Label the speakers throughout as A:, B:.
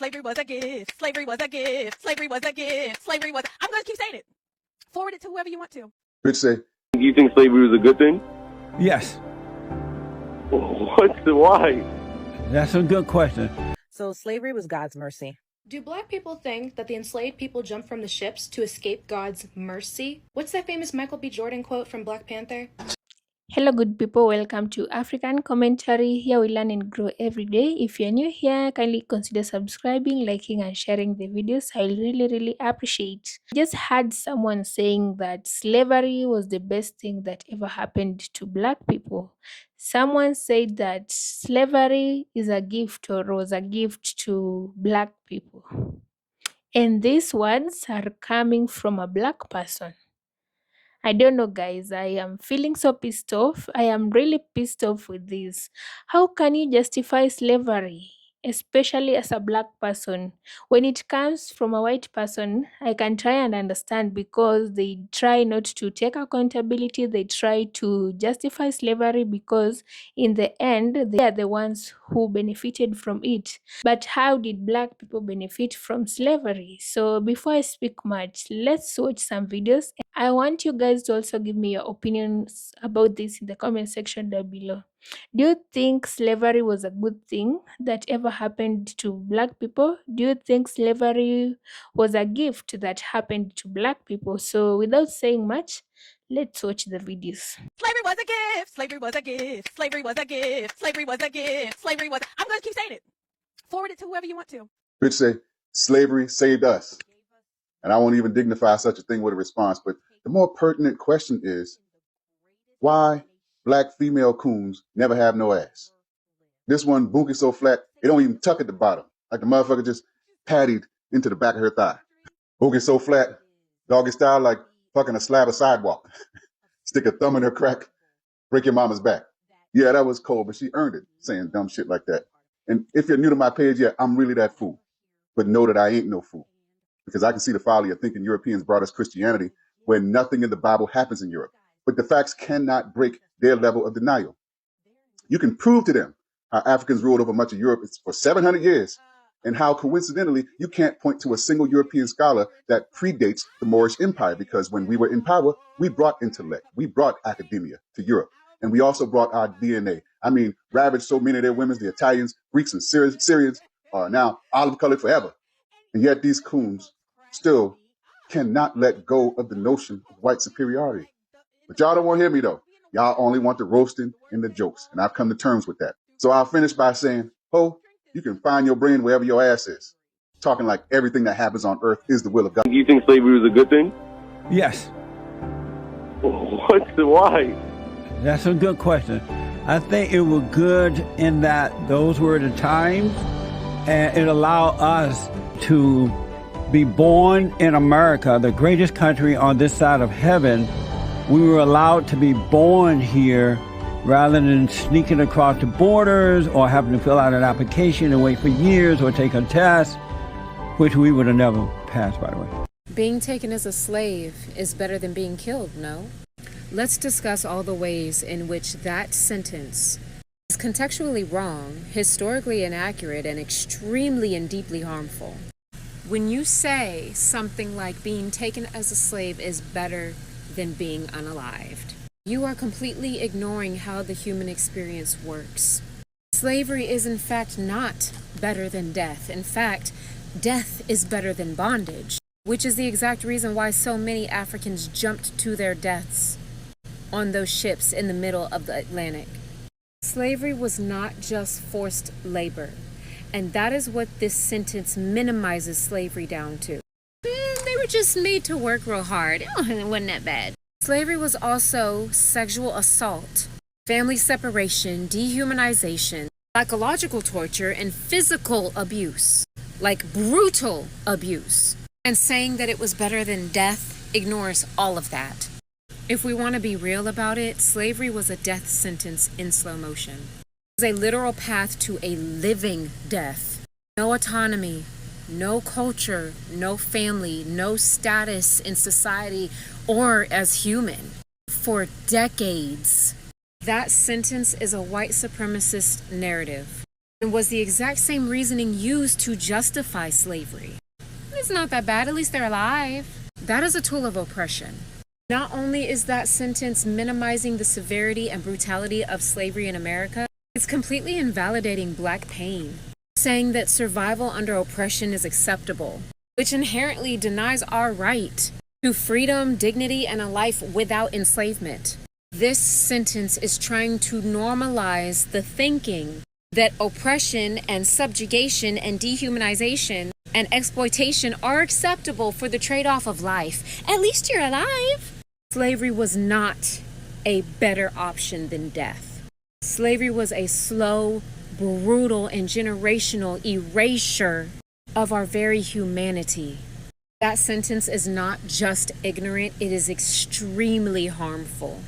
A: Slavery was a gift. Slavery was a gift. Slavery was a gift. Slavery was. I'm going to keep saying it. Forward it to whoever you want to.
B: Rich say,
C: Do you think slavery was a good thing?
D: Yes,
C: What? Why?
D: that's a good question.
E: So slavery was God's mercy.
F: Do black people think that the enslaved people jumped from the ships to escape God's mercy? What's that famous Michael B. Jordan quote from Black Panther?
G: Hello, good people. Welcome to African Commentary. Here we learn and grow every day. If you're new here, kindly consider subscribing, liking, and sharing the videos. I really appreciate. I just heard someone saying that slavery was the best thing that ever happened to black people. Someone said that slavery is a gift or was a gift to black people. And these words are coming from a black person. I don't know, guys. I am feeling so pissed off. I am really pissed off with this. How can you justify slavery, especially as a black person? When it comes from a white person, I can try and understand because they try not to take accountability. They try to justify slavery because, in the end, they are the ones who benefited from it. But how did black people benefit from slavery? So, before I speak much, let's watch some videos. I want you guys to also give me your opinions about this in the comment section down below. Do you think slavery was a good thing that ever happened to black people? Do you think slavery was a gift that happened to black people? So without saying much, let's watch the videos.
A: Slavery was a gift. Slavery was a gift. Slavery was a gift. Slavery was a gift. Slavery was. I'm going to keep saying it. Forward it to whoever you want to.
B: Rich say, slavery saved us. And I won't even dignify such a thing with a response. But the more pertinent question is, why black female coons never have no ass? This one, bunkie so flat, it don't even tuck at the bottom. Like the motherfucker just patted into the back of her thigh. Bunkie so flat, doggy style, like fucking a slab of sidewalk. Stick a thumb in her crack, break your mama's back. Yeah, that was cold, but she earned it, saying dumb shit like that. And if you're new to my page, yeah, I'm really that fool. But know that I ain't no fool. Because I can see the folly of thinking Europeans brought us Christianity when nothing in the Bible happens in Europe. But the facts cannot break their level of denial. You can prove to them how Africans ruled over much of Europe for 700 years and how coincidentally you can't point to a single European scholar that predates the Moorish Empire, because when we were in power, we brought intellect, we brought academia to Europe, and we also brought our DNA. I mean, ravaged so many of their women, the Italians, Greeks, and Syrians are now olive-colored forever. And yet these coons still cannot let go of the notion of white superiority. But y'all don't want to hear me, though. Y'all only want the roasting and the jokes, and I've come to terms with that. So I'll finish by saying, ho, you can find your brain wherever your ass is. Talking like everything that happens on earth is the will of God.
C: Do you think slavery was a good thing?
D: Yes,
C: What? Why?
D: that's a good question. I think it was good in that those were the times, and it allowed us to be born in America, the greatest country on this side of heaven. We were allowed to be born here rather than sneaking across the borders or having to fill out an application and wait for years or take a test, which we would have never passed, by the way.
H: Being taken as a slave is better than being killed, no? Let's discuss all the ways in which that sentence is contextually wrong, historically inaccurate, and extremely and deeply harmful. When you say something like being taken as a slave is better than being unalived, you are completely ignoring how the human experience works. Slavery is in fact not better than death. In fact, death is better than bondage, which is the exact reason why so many Africans jumped to their deaths on those ships in the middle of the Atlantic. Slavery was not just forced labor, and that is what this sentence minimizes slavery down to. They were just made to work real hard. It wasn't that bad. Slavery was also sexual assault, family separation, dehumanization, psychological torture, and physical abuse, like brutal abuse. And saying that it was better than death ignores all of that. If we want to be real about it, slavery was a death sentence in slow motion. It was a literal path to a living death. No autonomy, no culture, no family, no status in society or as human. For decades, that sentence is a white supremacist narrative. and was the exact same reasoning used to justify slavery. It's not that bad, at least they're alive. That is a tool of oppression. Not only is that sentence minimizing the severity and brutality of slavery in America, it's completely invalidating Black pain, saying that survival under oppression is acceptable, which inherently denies our right to freedom, dignity, and a life without enslavement. This sentence is trying to normalize the thinking that oppression and subjugation and dehumanization and exploitation are acceptable for the trade-off of life. At least you're alive. Slavery was not a better option than death. Slavery was a slow, brutal, and generational erasure of our very humanity. That sentence is not just ignorant, it is extremely harmful.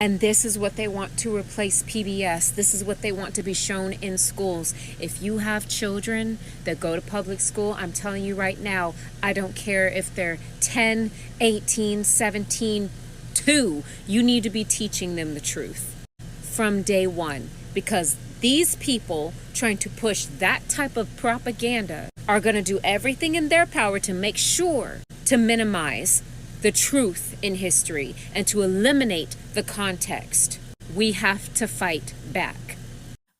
H: And this is what they want to replace PBS. This is what they want to be shown in schools. If you have children that go to public school, I'm telling you right now, I don't care if they're 10, 18, 17, 2, you need to be teaching them the truth from day one. Because these people trying to push that type of propaganda are going to do everything in their power to make sure to minimize the truth in history and to eliminate the context. We have to fight back.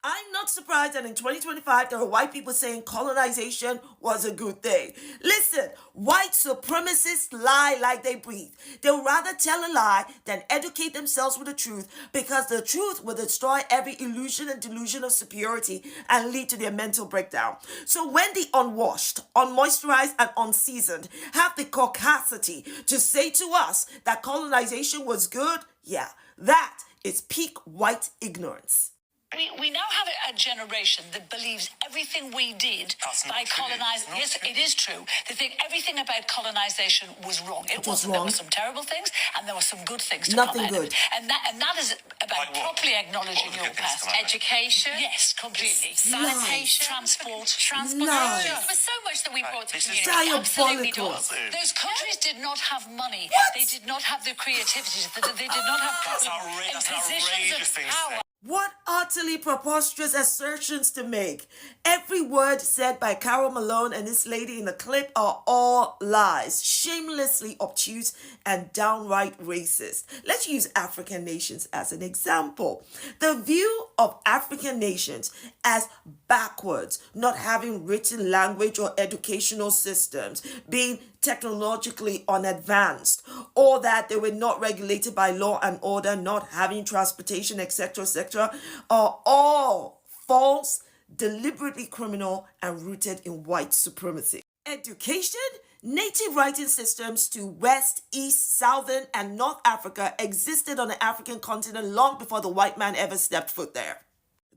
I: I'm not surprised that in 2025 there are white people saying colonization was a good thing. Listen, white supremacists lie like they breathe. They'll rather tell a lie than educate themselves with the truth, because the truth will destroy every illusion and delusion of superiority and lead to their mental breakdown. So when the unwashed, unmoisturized, and unseasoned have the caucasity to say to us that colonization was good, yeah, that is peak white ignorance.
J: We now have a generation that believes everything we did by colonizing. Yes, it is true. They think everything about colonization was wrong. It wasn't. There were some terrible things and there were some good things to
I: Nothing
J: come out of
I: good.
J: it. And that is about properly acknowledging your past. Education. Yes, completely. Sanitation. Transportation.
I: Lies.
J: There was so much that we brought to community.
I: Diabolical.
J: Absolutely not. Those countries did not have money. They did not have the creativity. They did not have people in positions of power.
I: What utterly preposterous assertions to make. Every word said by Carol Malone and this lady in the clip are all lies, shamelessly obtuse and downright racist. Let's use African nations as an example. The view of African nations as backwards, not having written language or educational systems, being technologically unadvanced, or that they were not regulated by law and order, not having transportation, etc., etc., are all false, deliberately criminal, and rooted in white supremacy. Education? Native writing systems to West, East, Southern, and North Africa existed on the African continent long before the white man ever stepped foot there.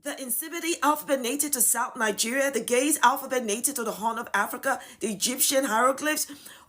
I: The Nsibidi alphabet native to South Nigeria, the Gaze alphabet native to the Horn of Africa, the Egyptian hieroglyphs,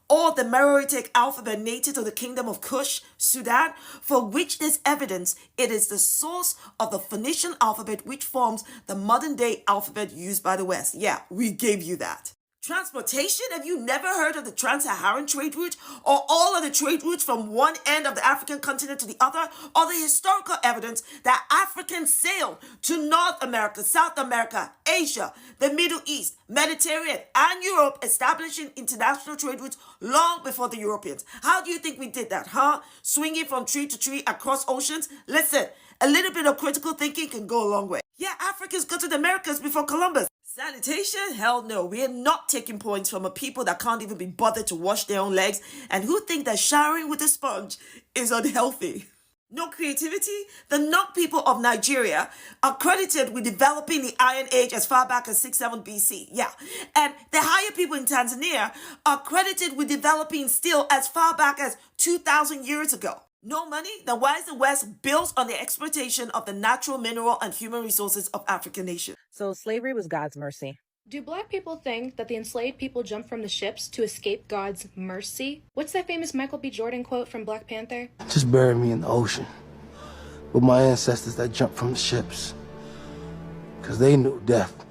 I: or the Meroitic alphabet native to the Kingdom of Kush, Sudan, for which there's evidence it is the source of the Phoenician alphabet which forms the modern-day alphabet used by the West. Yeah, we gave you that. Transportation? Have you never heard of the Trans-Saharan trade route, or all of the trade routes from one end of the African continent to the other, or the historical evidence that Africans sailed to North America, South America, Asia, the Middle East, Mediterranean, and Europe, establishing international trade routes long before the Europeans? How do you think we did that, huh? Swinging from tree to tree across oceans? Listen, a little bit of critical thinking can go a long way. Yeah, Africans got to the Americas before Columbus. Sanitation? Hell no. We are not taking points from a people that can't even be bothered to wash their own legs and who think that showering with a sponge is unhealthy. No creativity? The Nok people of Nigeria are credited with developing the Iron Age as far back as 6-7 BC. Yeah. And the Haya people in Tanzania are credited with developing steel as far back as 2,000 years ago. No money? Then why is the West built on the exploitation of the natural, mineral, and human resources of African nations?
E: So slavery was God's mercy.
F: Do Black people think that the enslaved people jumped from the ships to escape God's mercy? What's that famous Michael B. Jordan quote from Black Panther?
K: Just bury me in the ocean with my ancestors that jumped from the ships, because they knew death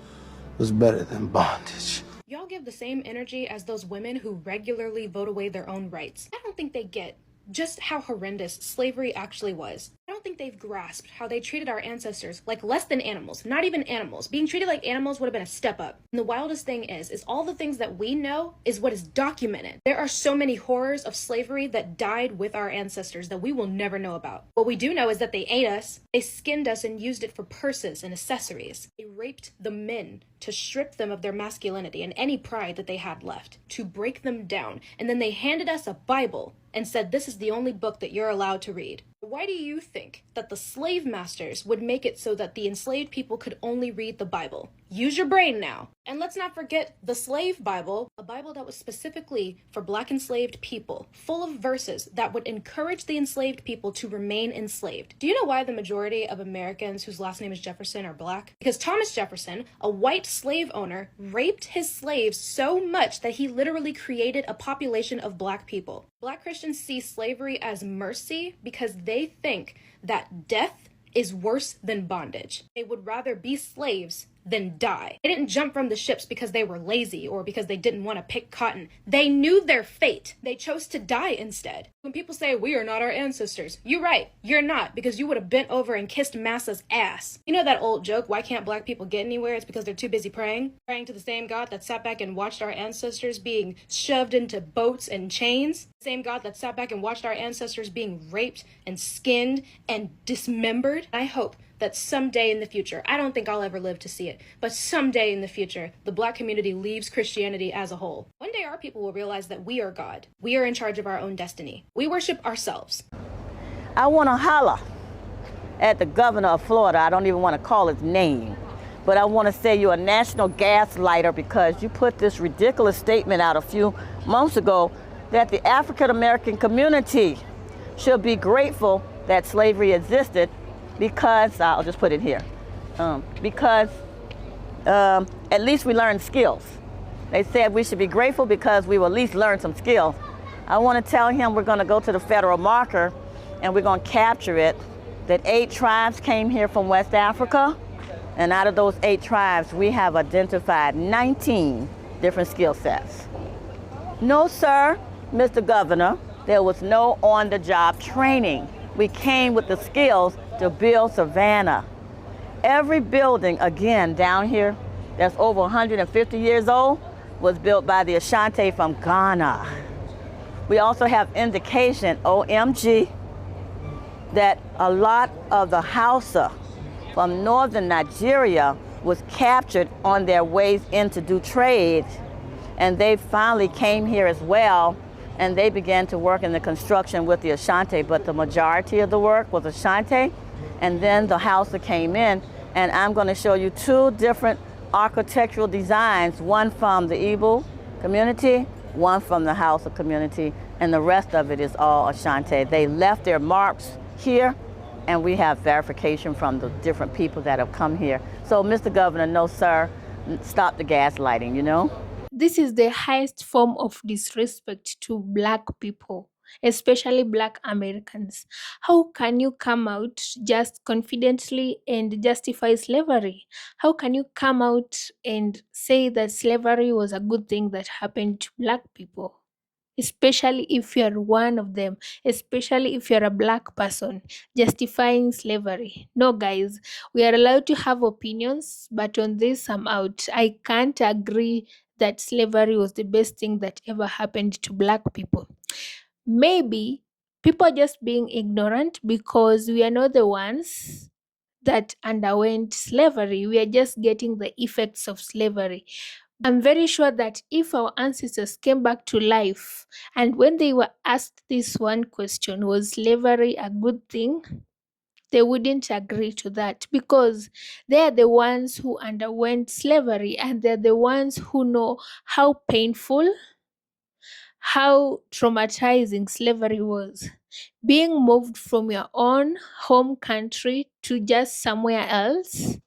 K: was better than bondage.
F: Y'all give the same energy as those women who regularly vote away their own rights. I don't think they get just how horrendous slavery actually was. I don't don't think they've grasped how they treated our ancestors like less than animals, not even animals. Being treated like animals would have been a step up. And the wildest thing is all the things that we know is what is documented. There are so many horrors of slavery that died with our ancestors that we will never know about. What we do know is that they ate us, they skinned us and used it for purses and accessories. They raped the men to strip them of their masculinity and any pride that they had left, to break them down. And then they handed us a Bible and said, this is the only book that you're allowed to read. Why do you think that the slave masters would make it so that the enslaved people could only read the Bible? Use your brain now. And let's not forget the slave Bible, a Bible that was specifically for Black enslaved people, full of verses that would encourage the enslaved people to remain enslaved. Do you know why the majority of Americans whose last name is Jefferson are Black? Because Thomas Jefferson, a white slave owner, raped his slaves so much that he literally created a population of Black people. Black Christians see slavery as mercy because they think that death is worse than bondage. They would rather be slaves than die. They didn't jump from the ships because they were lazy or because they didn't want to pick cotton. They knew their fate. They chose to die instead. When people say, we are not our ancestors, you're right, you're not, because you would have bent over and kissed Massa's ass. You know that old joke, why can't Black people get anywhere? It's because they're too busy praying. Praying to the same God that sat back and watched our ancestors being shoved into boats and chains. The same God that sat back and watched our ancestors being raped and skinned and dismembered. I hope that someday in the future, I don't think I'll ever live to see it, but someday in the future, the Black community leaves Christianity as a whole. One day our people will realize that we are God. We are in charge of our own destiny. We worship ourselves.
L: I want to holler at the governor of Florida. I don't even want to call his name, but I want to say you're a national gaslighter because you put this ridiculous statement out a few months ago that the African American community should be grateful that slavery existed because, I'll just put it here, because at least we learned skills. They said we should be grateful because we will at least learn some skills. I want to tell him we're going to go to the federal marker and we're going to capture it, that 8 tribes came here from West Africa, and out of those 8 tribes, we have identified 19 different skill sets. No, sir, Mr. Governor, there was no on-the-job training. We came with the skills to build Savannah. Every building, again, down here, that's over 150 years old, was built by the Ashanti from Ghana. We also have indication, OMG, that a lot of the Hausa from northern Nigeria was captured on their ways in to do trade, and they finally came here as well, and they began to work in the construction with the Ashanti, but the majority of the work was Ashanti, and then the Hausa came in, and I'm going to show you 2 different architectural designs, one from the Igbo community, one from the Hausa community, and the rest of it is all Ashanti. They left their marks here, and we have verification from the different people that have come here. So, Mr. Governor, no, sir, stop the gaslighting, you know?
G: This is the highest form of disrespect to Black people, especially Black Americans. How can you come out just confidently and justify slavery? How can you come out and say that slavery was a good thing that happened to Black people? Especially if you're one of them, especially if you're a Black person justifying slavery. No, guys, we are allowed to have opinions, but on this, I'm out. I can't agree that slavery was the best thing that ever happened to Black people. Maybe people are just being ignorant because we are not the ones that underwent slavery. We are just getting the effects of slavery. I'm very sure that if our ancestors came back to life and when they were asked this one question, was slavery a good thing? They wouldn't agree to that because they're the ones who underwent slavery and they're the ones who know how painful, how traumatizing slavery was. Being moved from your own home country to just somewhere else,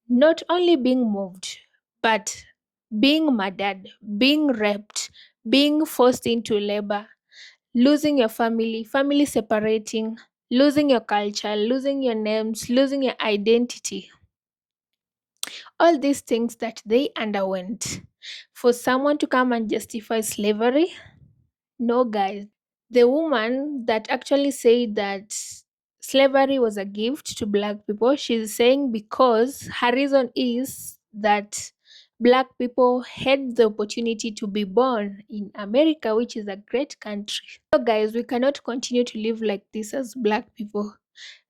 G: not only being moved, but being murdered, being raped, being forced into labor, losing your family separating, losing your culture, losing your names, losing your identity. All these things that they underwent. For someone to come and justify slavery? No, guys. The woman that actually said that slavery was a gift to black people. She's saying because her reason is that black people had the opportunity to be born in America, which is a great country. So guys, we cannot continue to live like this as black people.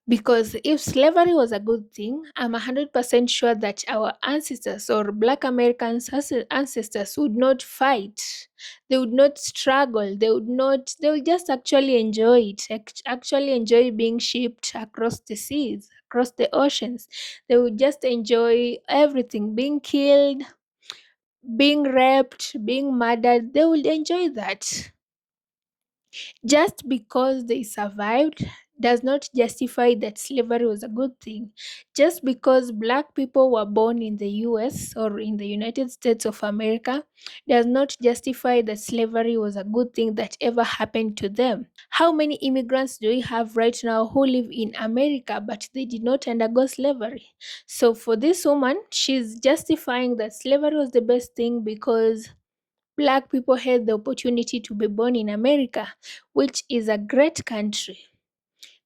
G: Because if slavery was a good thing, I'm 100% sure that our ancestors or Black Americans' ancestors would not fight. They would not struggle. They would just actually enjoy it, actually enjoy being shipped across the seas, across the oceans. They would just enjoy everything, being killed, being raped, being murdered. They would enjoy that. Just because they survived does not justify that slavery was a good thing. Just because black people were born in the US or in the United States of America does not justify that slavery was a good thing that ever happened to them. How many immigrants do we have right now who live in America but they did not undergo slavery? So for this woman, she's justifying that slavery was the best thing because black people had the opportunity to be born in America, which is a great country.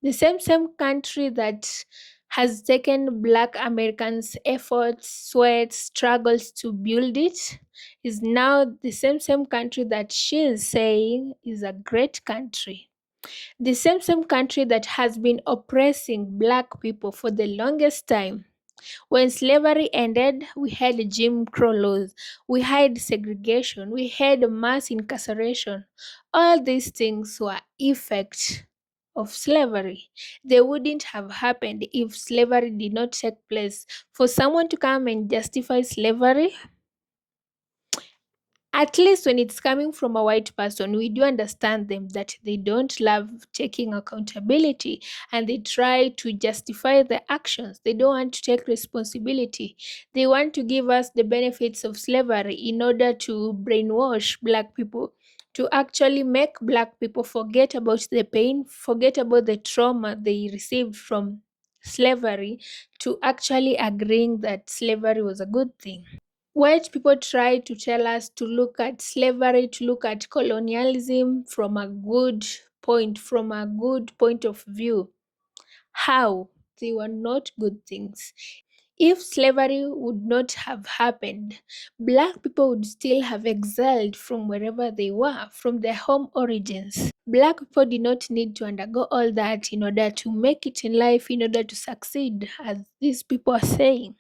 G: The same country that has taken black Americans' efforts, sweat, struggles to build it is now the same country that she is saying is a great country. The same country that has been oppressing black people for the longest time. When slavery ended, we had Jim Crow laws, we had segregation, we had mass incarceration. All these things were effects of slavery. They wouldn't have happened if slavery did not take place. For someone to come and justify slavery, at least when it's coming from a white person, we do understand them that they don't love taking accountability and they try to justify their actions. They don't want to take responsibility. They want to give us the benefits of slavery in order to brainwash black people, to actually make black people forget about the pain, forget about the trauma they received from slavery, to actually agreeing that slavery was a good thing. White people try to tell us to look at slavery, to look at colonialism from a good point of view. How? They were not good things. If slavery would not have happened, black people would still have exiled from wherever they were, from their home origins. Black people did not need to undergo all that in order to make it in life, in order to succeed, as these people are saying.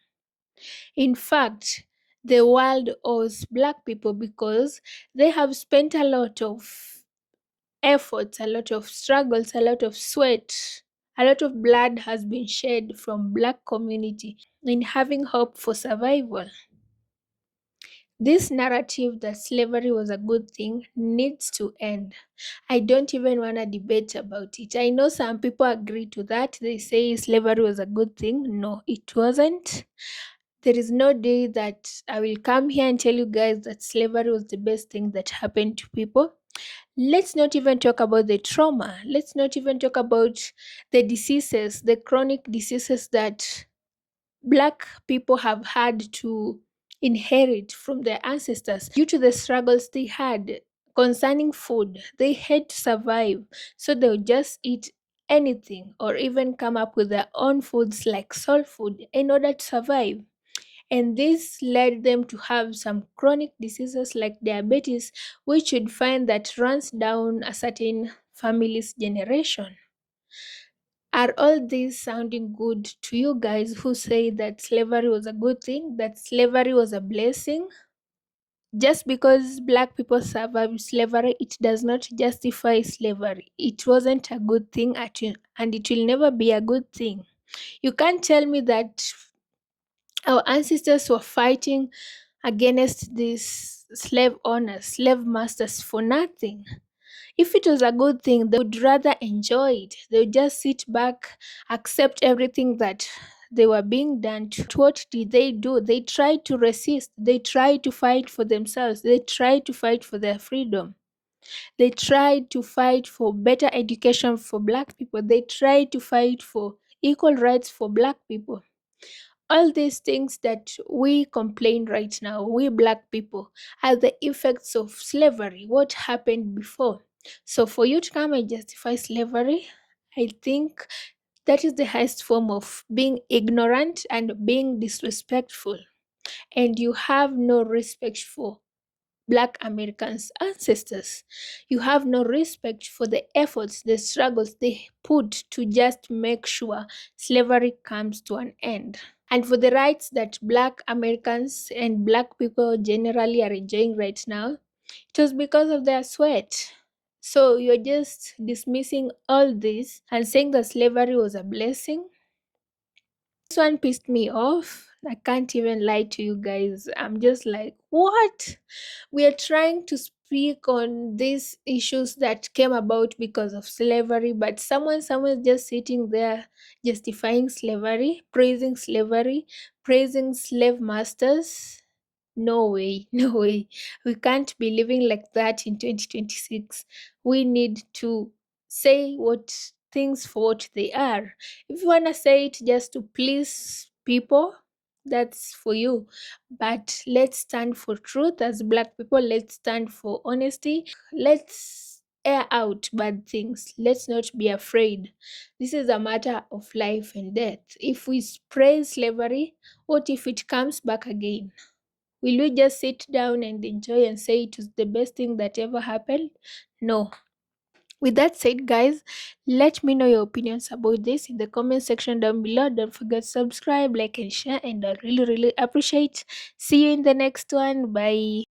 G: In fact, the world owes black people because they have spent a lot of efforts, a lot of struggles, a lot of sweat, a lot of blood has been shed from black community in having hope for survival. This narrative that slavery was a good thing needs to end. I don't even want to debate about it. I know some people agree to that. They say slavery was a good thing. No, it wasn't. There is no day that I will come here and tell you guys that slavery was the best thing that happened to people. Let's not even talk about the trauma. Let's not even talk about the diseases, the chronic diseases that black people have had to inherit from their ancestors due to the struggles they had concerning food. They had to survive, so they would just eat anything or even come up with their own foods like soul food in order to survive. And this led them to have some chronic diseases like diabetes, which you'd find that runs down a certain family's generation. Are all these sounding good to you guys who say that slavery was a good thing, that slavery was a blessing? Just because black people survived slavery, it does not justify slavery. It wasn't a good thing and it will never be a good thing. You can't tell me that our ancestors were fighting against these slave owners, slave masters for nothing. If it was a good thing, they would rather enjoy it. They would just sit back, accept everything that they were being done to. What did they do? They tried to resist. They tried to fight for themselves. They tried to fight for their freedom. They tried to fight for better education for black people. They tried to fight for equal rights for black people. All these things that we complain right now, we black people, are the effects of slavery, what happened before. So for you to come and justify slavery, I think That is the highest form of being ignorant and being disrespectful. And you have no respect for Black Americans' ancestors. You have no respect for the efforts, the struggles they put to just make sure slavery comes to an end. And for the rights that Black Americans and Black people generally are enjoying right now, it was because of their sweat. So you're just dismissing all this and saying that slavery was a blessing. This one pissed me off. I can't even lie to you guys. I'm just like, what? We are trying to speak on these issues that came about because of slavery, but someone's just sitting there justifying slavery, praising slave masters. No way, no way. We can't be living like that in 2026. We need to say what things for what they are. If you want to say it just to please people, that's for you. But let's stand for truth as Black people. Let's stand for honesty. Let's air out bad things. Let's not be afraid. This is a matter of life and death. If we praise slavery, what if it comes back again? Will we just sit down and enjoy and say it was the best thing that ever happened? No. With that said, guys, let me know your opinions about this in the comment section down below. Don't forget to subscribe, like, and share, and I really appreciate. See you in the next one. Bye.